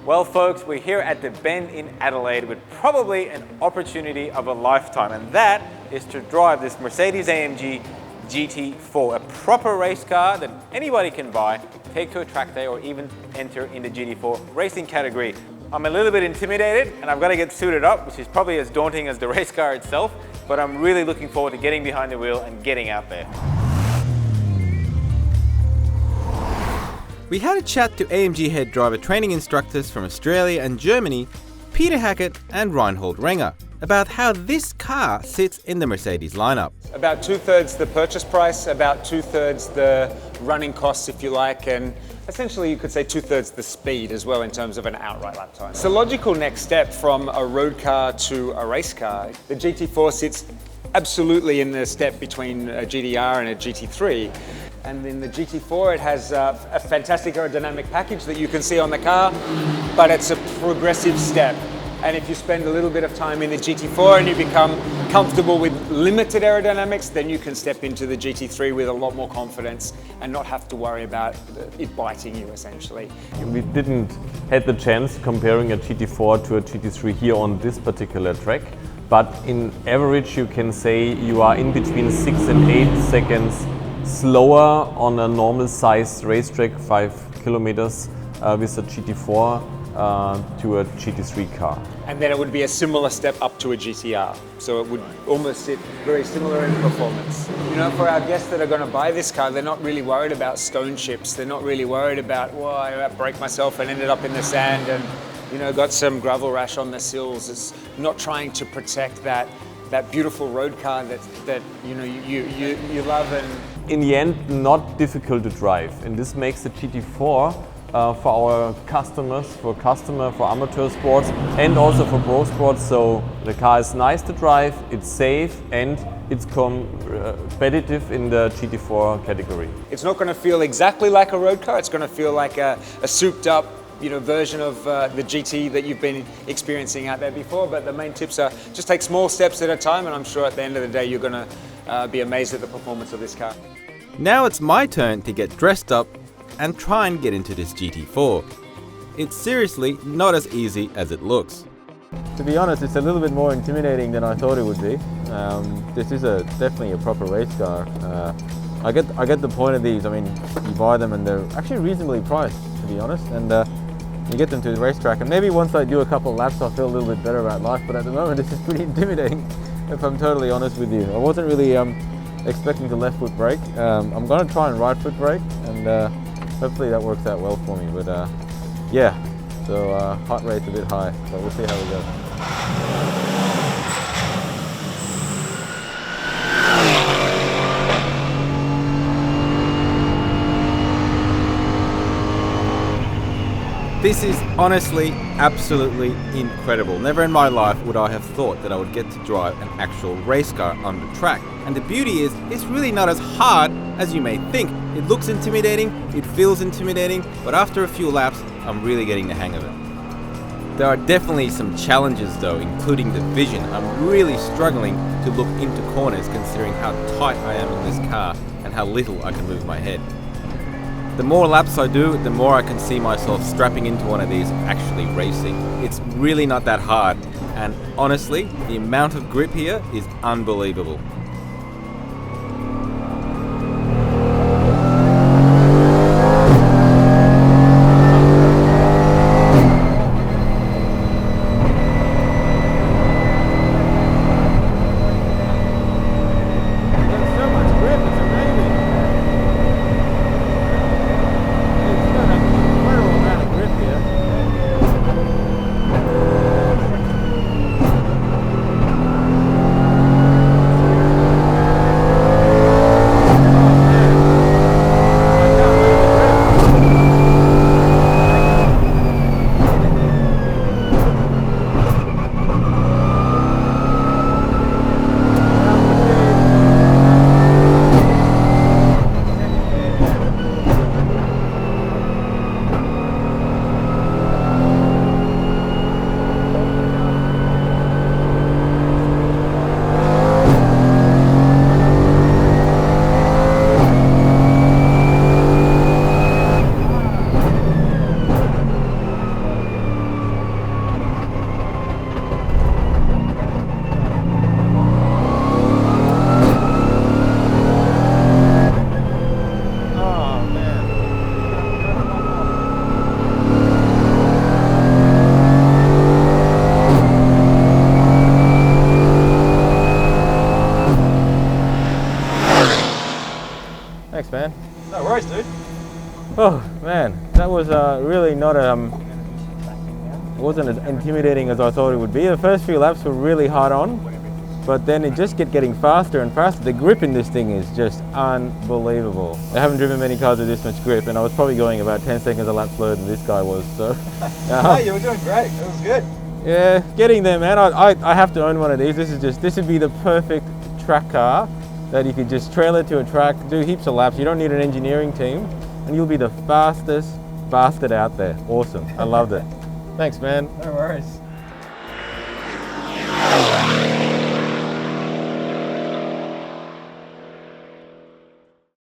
Well folks, we're here at the Bend in Adelaide with probably an opportunity of a lifetime, and that is to drive this Mercedes-AMG GT4, a proper race car that anybody can buy, take to a track day, or even enter in the GT4 racing category. I'm a little bit intimidated and I've got to get suited up, which is probably as daunting as the race car itself, but I'm really looking forward to getting behind the wheel and getting out there. We had a chat to AMG head driver training instructors from Australia and Germany, Peter Hackett and Reinhold Renger, about how this car sits in the Mercedes lineup. About 2/3 the purchase price, about 2/3 the running costs, if you like, and essentially you could say 2/3 the speed as well in terms of an outright lap time. It's a logical next step from a road car to a race car. The GT4 sits absolutely in the step between a GTR and a GT3. And in the GT4, it has a fantastic aerodynamic package that you can see on the car, but it's a progressive step. And if you spend a little bit of time in the GT4 and you become comfortable with limited aerodynamics, then you can step into the GT3 with a lot more confidence and not have to worry about it biting you, essentially. We didn't have the chance comparing a GT4 to a GT3 here on this particular track, but in average you can say you are in between 6 and 8 seconds slower on a normal size racetrack, 5 kilometers with a GT4 to a GT3 car. And then it would be a similar step up to a GTR. So it would almost sit very similar in performance. You know, for our guests that are going to buy this car, they're not really worried about stone chips. They're not really worried about, well, I broke myself and ended up in the sand and, you know, got some gravel rash on the sills. It's not trying to protect that beautiful road car that you know you love. And in the end, not difficult to drive, and this makes the GT4 for our customers, for amateur sports, and also for pro sports. So the car is nice to drive, it's safe, and it's competitive in the GT4 category. It's not going to feel exactly like a road car. It's going to feel like a souped up, you know, version of the GT that you've been experiencing out there before. But the main tips are just take small steps at a time, and I'm sure at the end of the day you're going to be amazed at the performance of this car. Now it's my turn to get dressed up and try and get into this GT4. It's seriously not as easy as it looks. To be honest, it's a little bit more intimidating than I thought it would be. This is definitely a proper race car. I get the point of these. I mean, you buy them and they're actually reasonably priced, to be honest, and you get them to the racetrack, and maybe once I do a couple of laps I'll feel a little bit better about life, but at the moment this is pretty intimidating, if I'm totally honest with you. I wasn't really expecting to left foot brake. I'm going to try and right foot brake, and hopefully that works out well for me, but yeah, so heart rate's a bit high, but we'll see how we go. This is honestly absolutely incredible. Never in my life would I have thought that I would get to drive an actual race car on the track. And the beauty is, it's really not as hard as you may think. It looks intimidating, it feels intimidating, but after a few laps, I'm really getting the hang of it. There are definitely some challenges though, including the vision. I'm really struggling to look into corners considering how tight I am in this car and how little I can move my head. The more laps I do, the more I can see myself strapping into one of these actually racing. It's really not that hard, and honestly, the amount of grip here is unbelievable. wasn't as intimidating as I thought it would be. The first few laps were really hard on, but then it just kept getting faster and faster. The grip in this thing is just unbelievable. I haven't driven many cars with this much grip, and I was probably going about 10 seconds a lap slower than this guy was. So, No, you were doing great. It was good. yeah, getting there, man. I have to own one of these. This would be the perfect track car that you could just trail it to a track, do heaps of laps. You don't need an engineering team, and you'll be the fastest bastard out there. Awesome. I loved it. Thanks, man. No worries.